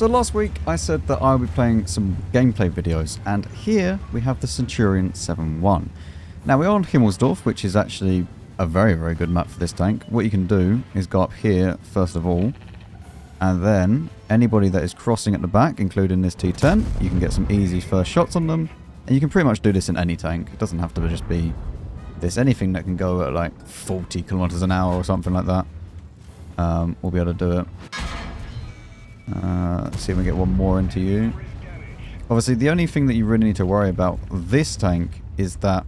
So last week I said that I would be playing some gameplay videos, and here we have the Centurion 7.1. Now we're on Himmelsdorf, which is actually a very, very good map for this tank. What you can do is go up here first of all, and then anybody that is crossing at the back, including this T10, you can get some easy first shots on them, and you can pretty much do this in any tank. It doesn't have to just be this. Anything that can go at like 40 kilometers an hour or something like that, we'll be able to do it. Let's see if we get one more into you. Obviously, the only thing that you really need to worry about this tank is that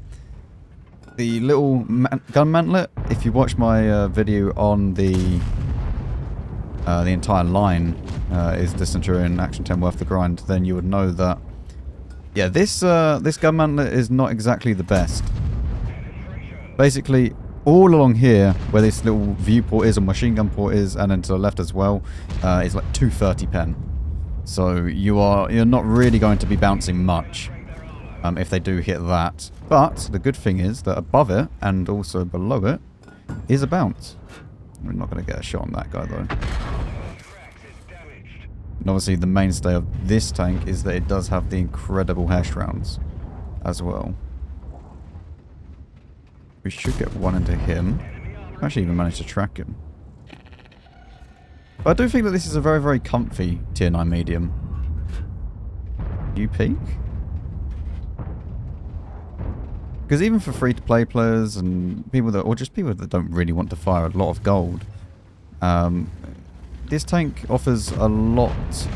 the little gun mantlet. If you watch my video on the entire line is the Centurion Action 10 worth the grind, then you would know that, yeah, this gun mantlet is not exactly the best. Basically, all along here, where this little viewport is, or machine gun port is, and then to the left as well, is like 230 pen. So you're not really going to be bouncing much if they do hit that. But the good thing is that above it and also below it is a bounce. We're not going to get a shot on that guy though. And obviously the mainstay of this tank is that it does have the incredible HESH rounds as well. We should get one into him. Actually even managed to track him. But I do think that this is a very, very comfy tier 9 medium. You peek? Because even for free-to-play players and people that, or just people that don't really want to fire a lot of gold, this tank offers a lot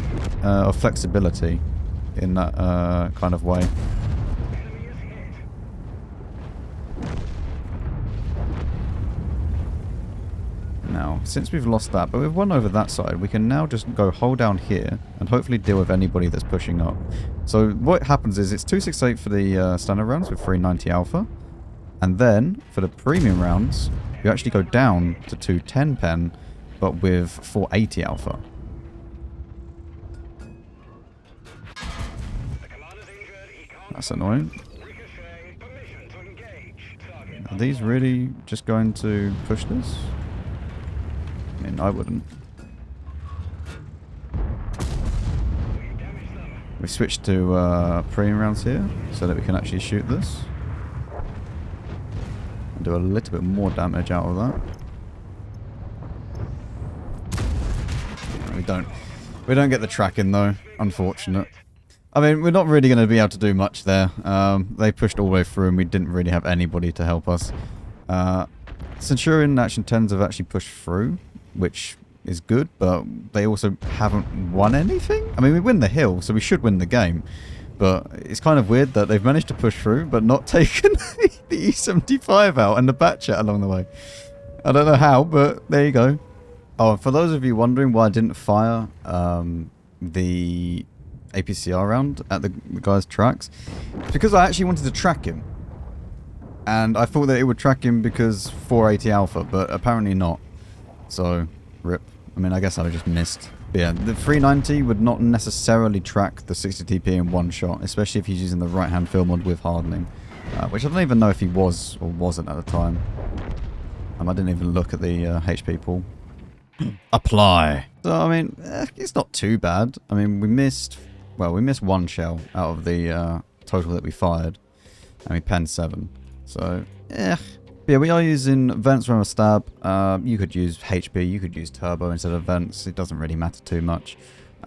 of flexibility in that kind of way. Now, since we've lost that, but we've won over that side, we can now just go hold down here and hopefully deal with anybody that's pushing up. So what happens is it's 268 for the standard rounds with 390 alpha, and then for the premium rounds, you actually go down to 210 pen, but with 480 alpha. That's annoying. Are these really just going to push this? I mean, I wouldn't. We switched to premium rounds here so that we can actually shoot this and do a little bit more damage out of that. We don't get the tracking though, unfortunate. I mean, we're not really going to be able to do much there. They pushed all the way through and we didn't really have anybody to help us. Centurion Action 10s have actually pushed through, which is good, but they also haven't won anything. I mean, we win the hill, so we should win the game. But it's kind of weird that they've managed to push through, but not taken the E75 out and the Batchat along the way. I don't know how, but there you go. Oh, for those of you wondering why I didn't fire the APCR round at the guy's tracks, it's because I actually wanted to track him. And I thought that it would track him because 480 alpha, but apparently not. So, rip. I mean, I guess I just missed. But yeah, the 390 would not necessarily track the 60 TP in one shot, especially if he's using the right-hand field mod with hardening. Which I don't even know if he was or wasn't at the time. I didn't even look at the HP pool. Apply. So, I mean, it's not too bad. I mean, we missed one shell out of the total that we fired. And we penned 7. So, yeah, we are using vents from a stab. You could use HP, you could use turbo instead of vents. It doesn't really matter too much.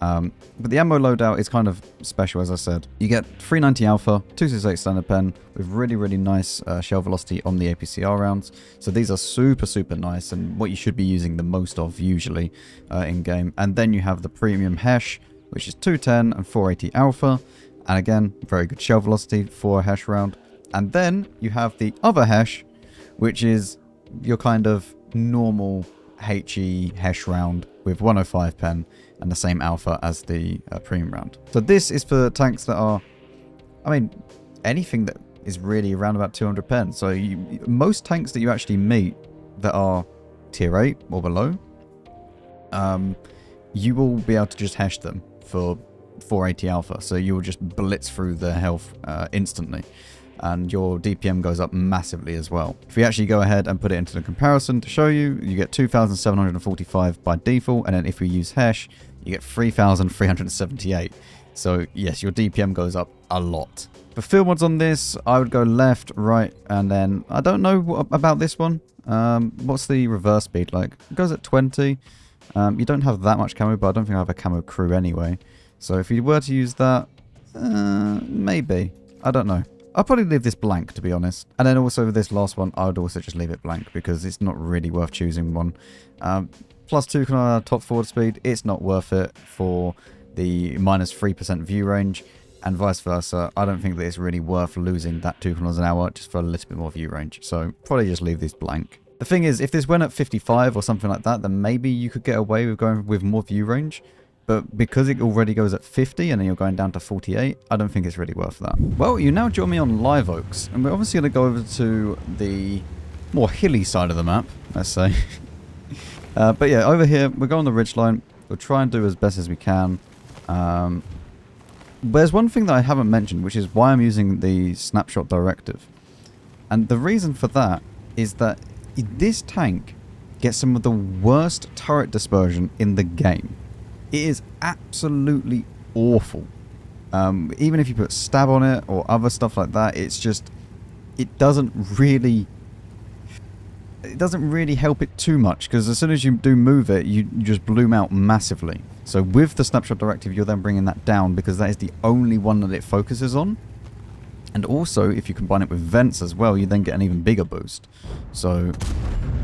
But the ammo loadout is kind of special, as I said. You get 390 alpha, 268 standard pen with really, really nice shell velocity on the APCR rounds. So these are super, super nice and what you should be using the most of usually in game. And then you have the premium HESH, which is 210 and 480 alpha. And again, very good shell velocity for a HESH round. And then you have the other HESH, which is your kind of normal HE HESH round with 105 pen and the same alpha as the premium round. So this is for tanks that are, I mean, anything that is really around about 200 pen. So most tanks that you actually meet that are tier 8 or below, you will be able to just HESH them for 480 alpha. So you will just blitz through the health instantly. And your DPM goes up massively as well. If we actually go ahead and put it into the comparison to show you, you get 2,745 by default, and then if we use HESH, you get 3,378. So yes, your DPM goes up a lot. For field mods on this, I would go left, right, and then I don't know about this one. What's the reverse speed like? It goes at 20. You don't have that much camo, but I don't think I have a camo crew anyway. So if you were to use that, maybe. I don't know. I'll probably leave this blank, to be honest. And then also with this last one, I would also just leave it blank because it's not really worth choosing one. +2 can top forward speed. It's not worth it for the -3% view range. And vice versa, I don't think that it's really worth losing that 2 kilometers an hour just for a little bit more view range. So probably just leave this blank. The thing is, if this went at 55 or something like that, then maybe you could get away with going with more view range. But because it already goes at 50 and then you're going down to 48, I don't think it's really worth that. Well, you now join me on Live Oaks. And we're obviously going to go over to the more hilly side of the map, let's say. But yeah, over here, we'll go on the ridgeline. We'll try and do as best as we can. There's one thing that I haven't mentioned, which is why I'm using the snapshot directive. And the reason for that is that this tank gets some of the worst turret dispersion in the game. It is absolutely awful. Even if you put stab on it or other stuff like that, it's just, it doesn't really help it too much, because as soon as you do move it, you just bloom out massively. So with the snapshot directive, you're then bringing that down because that is the only one that it focuses on. And also, if you combine it with vents as well, you then get an even bigger boost. So,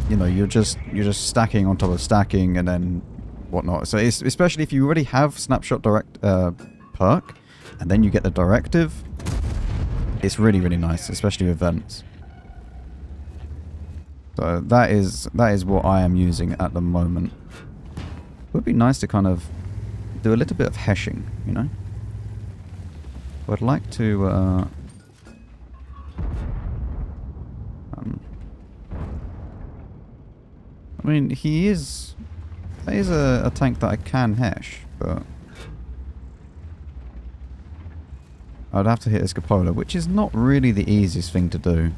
you know, you're just stacking on top of stacking and then whatnot. So it's, especially if you already have snapshot direct perk, and then you get the directive, it's really, really nice, especially with vents. So that is what I am using at the moment. It would be nice to kind of do a little bit of heshing, you know. I'd like to I mean, he is a tank that I can hesh, but I'd have to hit his cupola, which is not really the easiest thing to do.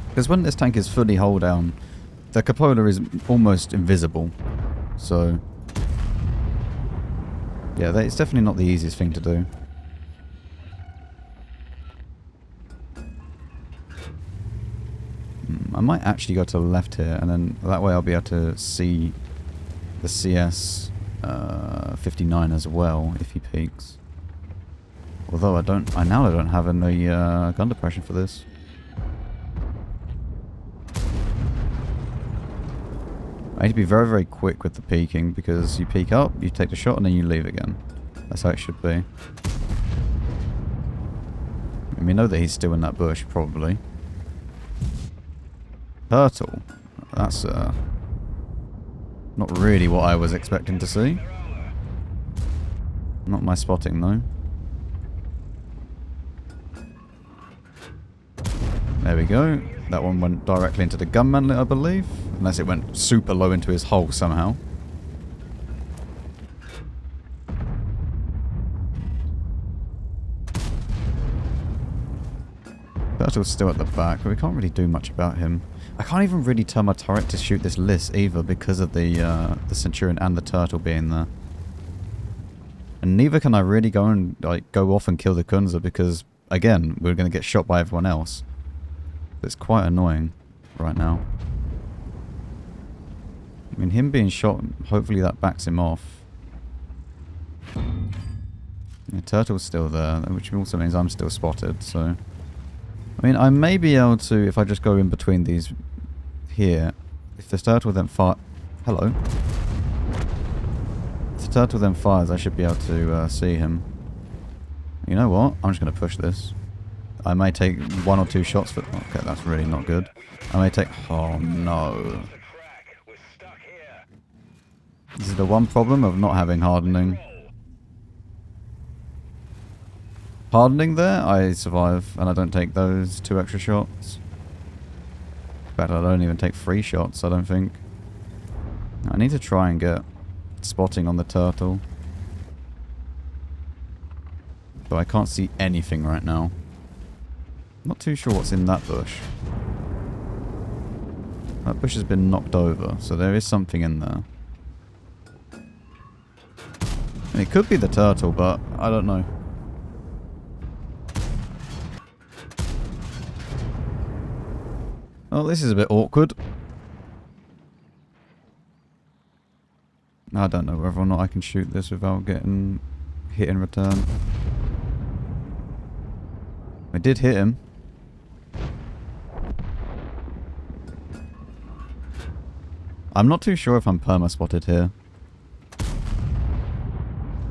Because when this tank is fully hold down, the cupola is almost invisible. So yeah, it's definitely not the easiest thing to do. I might actually go to the left here, and then that way I'll be able to see the CS 59 as well if he peaks. Although I now don't have any gun depression for this. I need to be very, very quick with the peeking, because you peek up, you take the shot, and then you leave again. That's how it should be. And we know that he's still in that bush, probably. Turtle. That's not really what I was expecting to see. Not my spotting, though. There we go. That one went directly into the gunmanlet, I believe. Unless it went super low into his hull somehow. Turtle's still at the back, but we can't really do much about him. I can't even really turn my turret to shoot this list either because of the Centurion and the turtle being there. And neither can I really go and go off and kill the Kunza because, again, we're going to get shot by everyone else. It's quite annoying right now. I mean, him being shot, hopefully that backs him off. The turtle's still there, which also means I'm still spotted, so... I mean, I may be able to, if I just go in between these here, if the turtle then fire... Hello. If the turtle then fires, I should be able to see him. You know what? I'm just going to push this. I may take 1 or 2 shots for... Okay, that's really not good. I may take... Oh, no. This is the one problem of not having hardening. Hardening there, I survive, and I don't take those 2 extra shots. In fact, I don't even take 3 shots, I don't think. I need to try and get spotting on the turtle. But I can't see anything right now. Not too sure what's in that bush. That bush has been knocked over, so there is something in there. And it could be the turtle, but I don't know. Oh, this is a bit awkward. I don't know whether or not I can shoot this without getting hit in return. I did hit him. I'm not too sure if I'm perma-spotted here.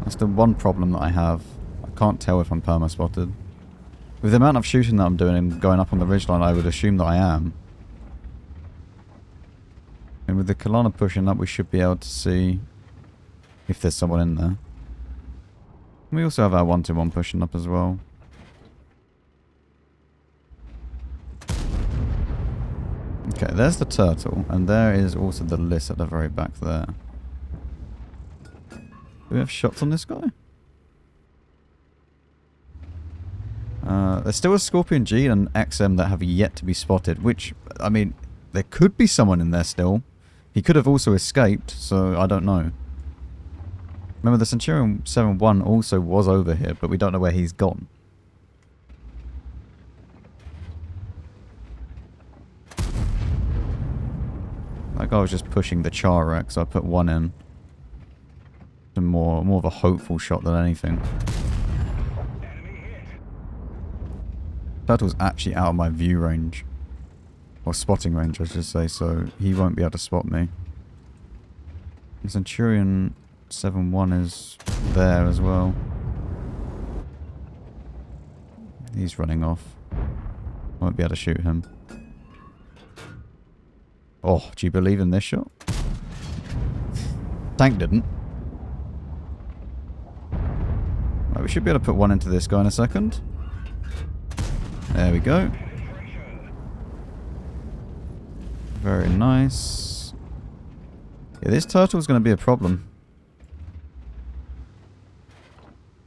That's the one problem that I have. I can't tell if I'm perma-spotted. With the amount of shooting that I'm doing and going up on the ridgeline, I would assume that I am. And with the Kalana pushing up, we should be able to see if there's someone in there. We also have our 1-2-1 pushing up as well. Okay, there's the turtle, and there is also the list at the very back there. Do we have shots on this guy? There's still a Scorpion G and an XM that have yet to be spotted, which, I mean, there could be someone in there still. He could have also escaped, so I don't know. Remember, the Centurion 7-1 also was over here, but we don't know where he's gone. That guy was just pushing the char wreck, so I put one in. More of a hopeful shot than anything. Turtle's actually out of my view range. Or spotting range, I should say, so he won't be able to spot me. The Centurion 7-1 is there as well. He's running off. Won't be able to shoot him. Oh, do you believe in this shot? Tank didn't. Right, we should be able to put one into this guy in a second. There we go. Very nice. Yeah, this turtle's going to be a problem.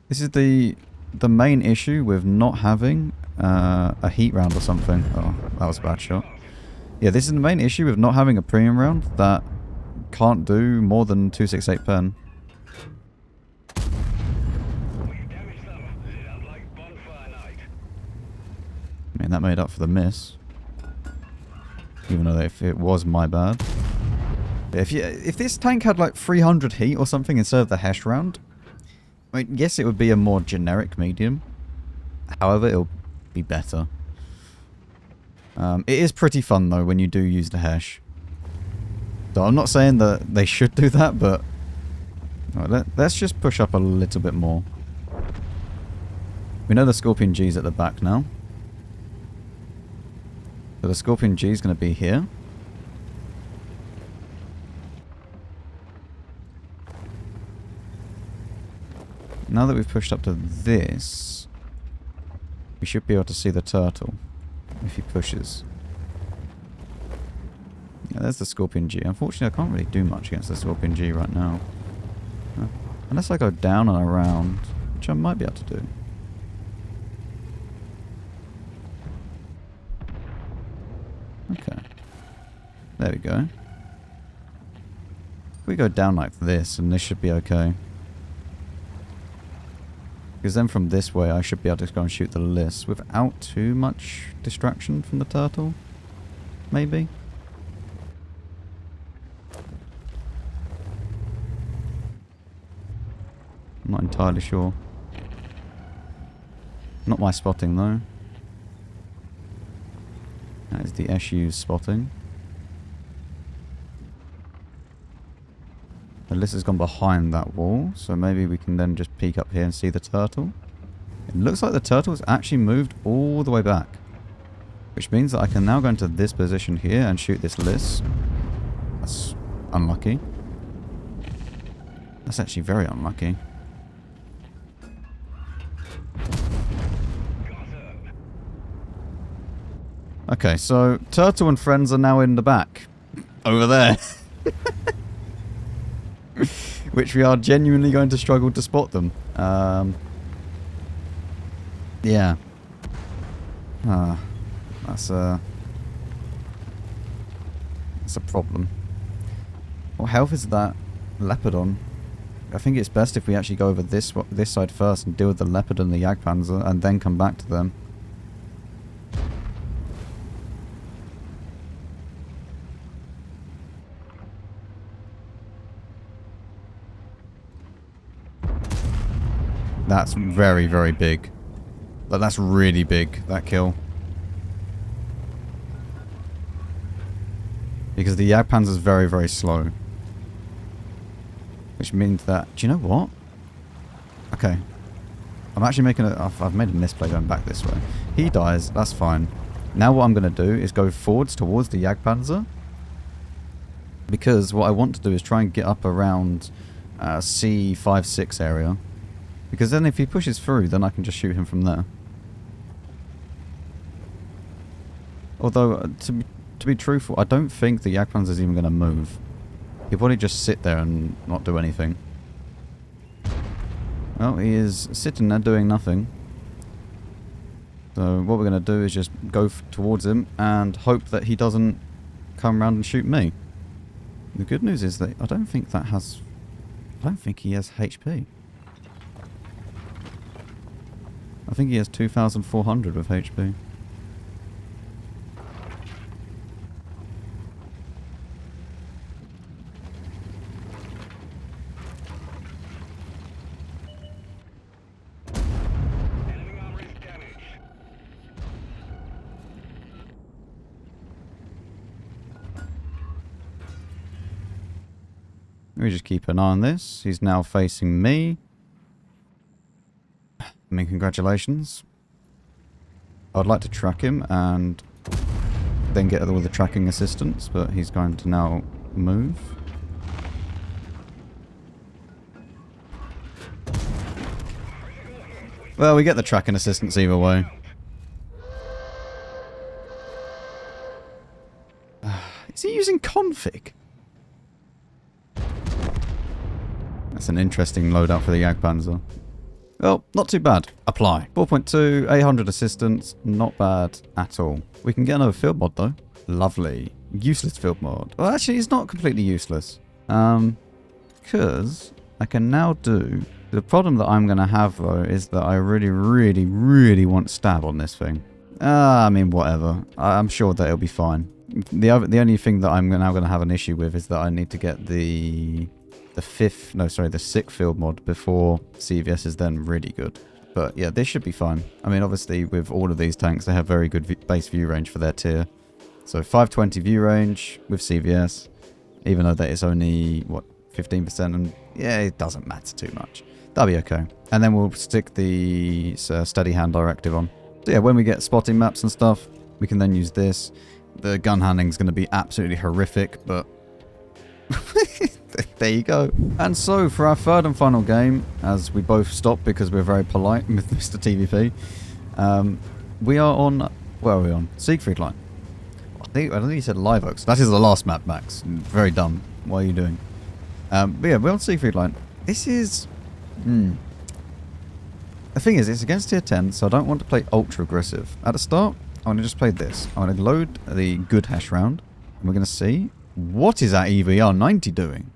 This is the main issue with not having a heat round or something. Oh, that was a bad shot. Yeah, this is the main issue with not having a premium round that can't do more than 268 pen. I mean, that made up for the miss. Even though if it was my bad. If this tank had like 300 heat or something instead of the HESH round, I mean, yes, it would be a more generic medium. However, it'll be better. It is pretty fun though when you do use the HESH. So I'm not saying that they should do that, but right, let's just push up a little bit more. We know the Scorpion G's at the back now. So the Scorpion G is going to be here. Now that we've pushed up to this, we should be able to see the turtle if he pushes. Yeah, there's the Scorpion G. Unfortunately, I can't really do much against the Scorpion G right now. Unless I go down and around, which I might be able to do. Okay. There we go. If we go down like this, and this should be okay. Because then from this way, I should be able to go and shoot the list without too much distraction from the turtle. Maybe. I'm not entirely sure. Not my spotting though. That is the SU's spotting. The list has gone behind that wall, so maybe we can then just peek up here and see the turtle. It looks like the turtle's actually moved all the way back. Which means that I can now go into this position here and shoot this list. That's unlucky. That's actually very unlucky. Okay, so turtle and friends are now in the back. Over there. Which we are genuinely going to struggle to spot them. Yeah. That's That's a problem. What health is that leopard on? I think it's best if we actually go over this side first and deal with the leopard and the Jagdpanzer and then come back to them. That's very, very big. But that's really big, that kill. Because the Jagdpanzer is very, very slow. Which means that... Do you know what? Okay. I'm actually making a... I've made a misplay going back this way. He dies, that's fine. Now what I'm going to do is go forwards towards the Jagdpanzer. Because what I want to do is try and get up around C5-6 area. Because then if he pushes through, then I can just shoot him from there. Although, to be truthful, I don't think the Jagdpanzer is even going to move. He'll probably just sit there and not do anything. Well, he is sitting there doing nothing. So what we're going to do is just go towards him and hope that he doesn't come around and shoot me. The good news is that I don't think he has HP. I think he has 2,400 of HP. Let me just keep an eye on this. He's now facing me. I mean, congratulations. I'd like to track him and then get all the tracking assistance, but he's going to now move. Well, we get the tracking assistance either way. Is he using config? That's an interesting loadout for the Jagdpanzer. Well, not too bad. Apply. 4.2, 800 assistance. Not bad at all. We can get another field mod though. Lovely. Useless field mod. Well, actually, it's not completely useless. Because I can now do... The problem that I'm going to have though is that I really, really, really want stab on this thing. I mean, whatever. I'm sure that it'll be fine. The only thing that I'm now going to have an issue with is that I need to get the sixth field mod before CVS is then really good. But yeah, this should be fine. I mean, obviously with all of these tanks, they have very good base view range for their tier. So 520 view range with CVS, even though that is only, what, 15%, and yeah, it doesn't matter too much. That'll be okay. And then we'll stick the steady hand directive on. So yeah, when we get spotting maps and stuff, we can then use this. The gun handling is going to be absolutely horrific, but there you go. And so for our third and final game, as we both stopped because we're very polite with Mr. TVP, we are on, where are we on? Siegfried line. I think you said Live Oaks. That is the last map, Max. Very dumb. What are you doing? But yeah, we're on Siegfried line. This is... The thing is, it's against tier 10, so I don't want to play ultra aggressive. At the start, I'm going to just play this. I'm going to load the good HESH round, and we're going to see what is that EBR 90 doing.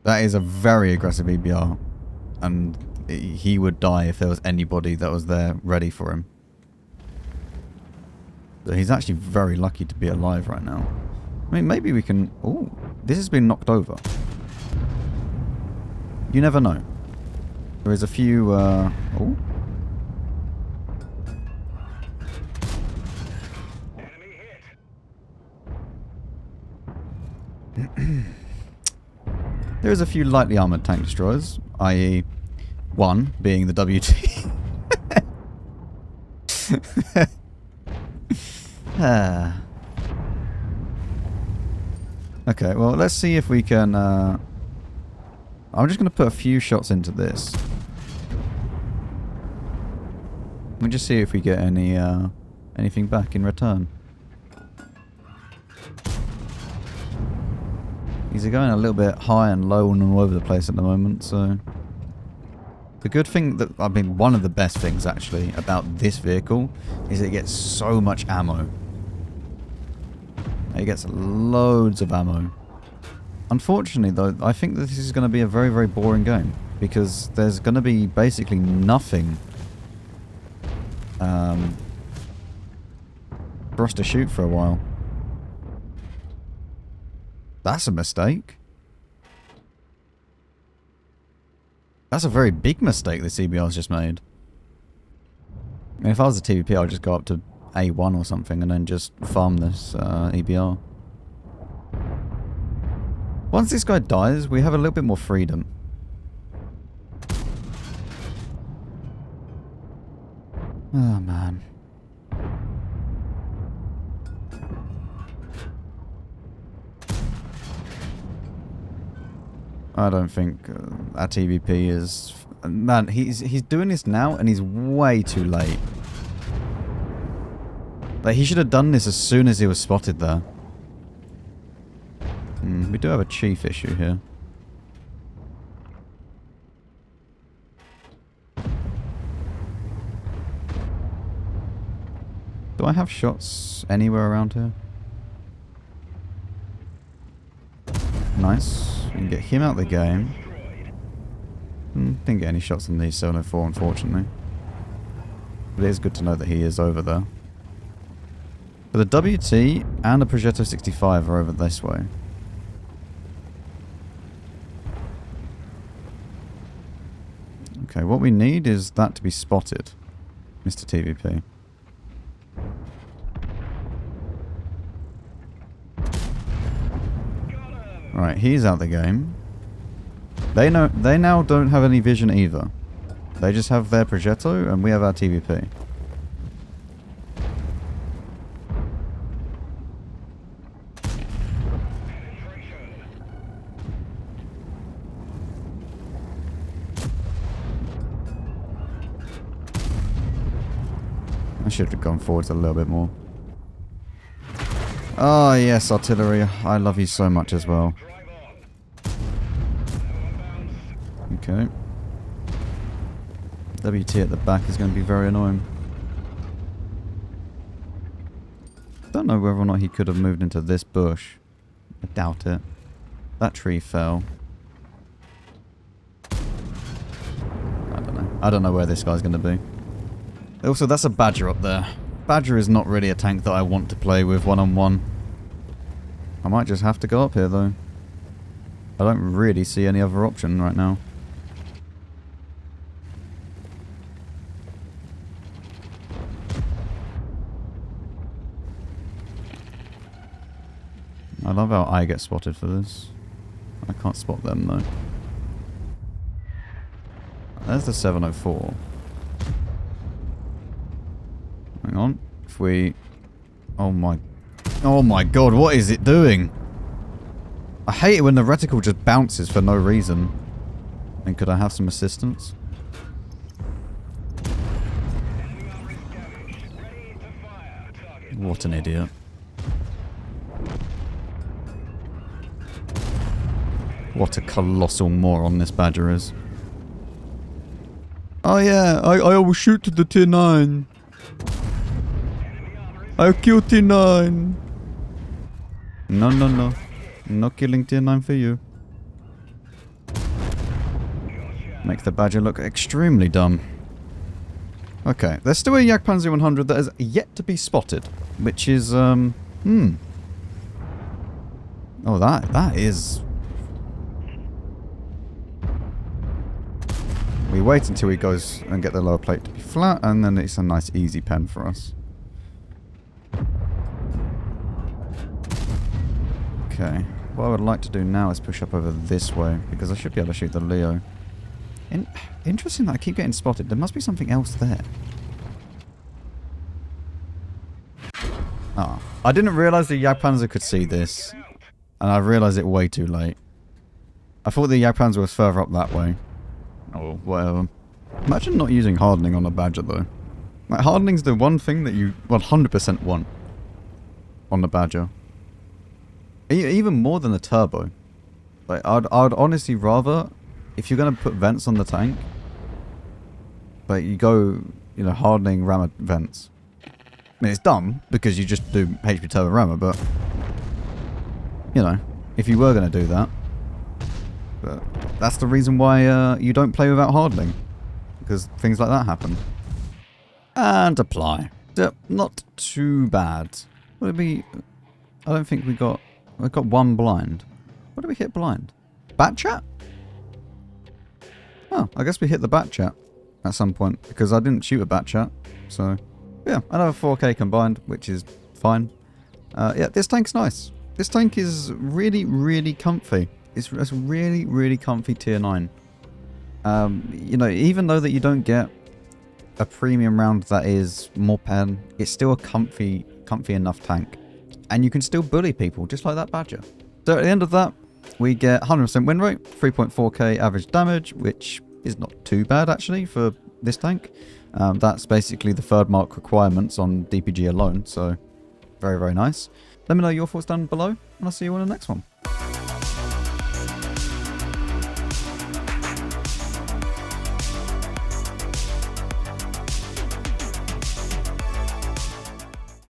That is a very aggressive EBR, and he would die if there was anybody that was there ready for him. So he's actually very lucky to be alive right now. I mean, maybe we can... Oh, this has been knocked over. You never know. There is a few... Oh. There is a few lightly armoured tank destroyers, i.e. one being the WT. Okay, well, let's see if we can... I'm just going to put a few shots into this. We'll just see if we get any anything back in return. These are going a little bit high and low and all over the place at the moment, so... The good thing that... I mean, one of the best things, actually, about this vehicle is it gets so much ammo. He gets loads of ammo. Unfortunately, though, I think that this is going to be a very, very boring game. Because there's going to be basically nothing for us to shoot for a while. That's a mistake. That's a very big mistake the CBR's just made. I mean, if I was a TVP, I'd just go up to A1 or something and then just farm this EBR. Once this guy dies, we have a little bit more freedom. Oh, man. I don't think our TVP is... Man, he's doing this now and he's way too late. Like, he should have done this as soon as he was spotted there. We do have a chief issue here. Do I have shots anywhere around here? Nice. We can get him out of the game. Didn't get any shots on the 704, unfortunately. But it is good to know that he is over there. But the WT and the Progetto 65 are over this way. Okay, what we need is that to be spotted, Mr. TVP. Right, he's out the game. They now don't have any vision either. They just have their Progetto and we have our TVP. I should have gone forwards a little bit more. Oh yes, artillery. I love you so much as well. Okay. WT at the back is going to be very annoying. Don't know whether or not he could have moved into this bush. I doubt it. That tree fell. I don't know. I don't know where this guy's going to be. Also, that's a Badger up there. Badger is not really a tank that I want to play with one-on-one. I might just have to go up here, though. I don't really see any other option right now. I love how I get spotted for this. I can't spot them, though. There's the 704. Hang on. If we... Oh my god, what is it doing? I hate it when the reticle just bounces for no reason. And could I have some assistance? What an idiot. What a colossal moron this Badger is. Oh yeah, I will shoot to the tier 9. I'll kill tier 9. No, no, no. No killing tier 9 for you. Make the Badger look extremely dumb. Okay, there's still a Jagdpanzer 100 that is yet to be spotted. Which is, Oh, that is... We wait until he goes and get the lower plate to be flat, and then it's a nice easy pen for us. Okay, what I would like to do now is push up over this way, because I should be able to shoot the Leo. Interesting that I keep getting spotted. There must be something else there. Ah, I didn't realise the Jagdpanzer could see this, and I realised it way too late. I thought the Jagdpanzer was further up that way. Oh, whatever. Imagine not using hardening on a Badger, though. Like, hardening's the one thing that you 100% want on the Badger. Even more than the turbo. Like, I'd honestly rather, if you're going to put vents on the tank, like, you go, you know, hardening rammer vents. I mean, it's dumb, because you just do HP turbo rammer, but you know, if you were going to do that. But that's the reason why you don't play without hardling. Because things like that happen. And apply. Yep, not too bad. Would it be... I don't think we got one blind. What did we hit blind? Bat chat? Oh, I guess we hit the bat chat at some point. Because I didn't shoot a bat chat. So, yeah, another 4K combined, which is fine. Yeah, this tank's nice. This tank is really, really comfy. It's really, really comfy tier 9. You know, even though that you don't get a premium round that is more pen, it's still a comfy enough tank. And you can still bully people, just like that Badger. So at the end of that, we get 100% win rate, 3.4k average damage, which is not too bad actually for this tank. That's basically the third mark requirements on DPG alone, so very, very nice. Let me know your thoughts down below, and I'll see you on the next one.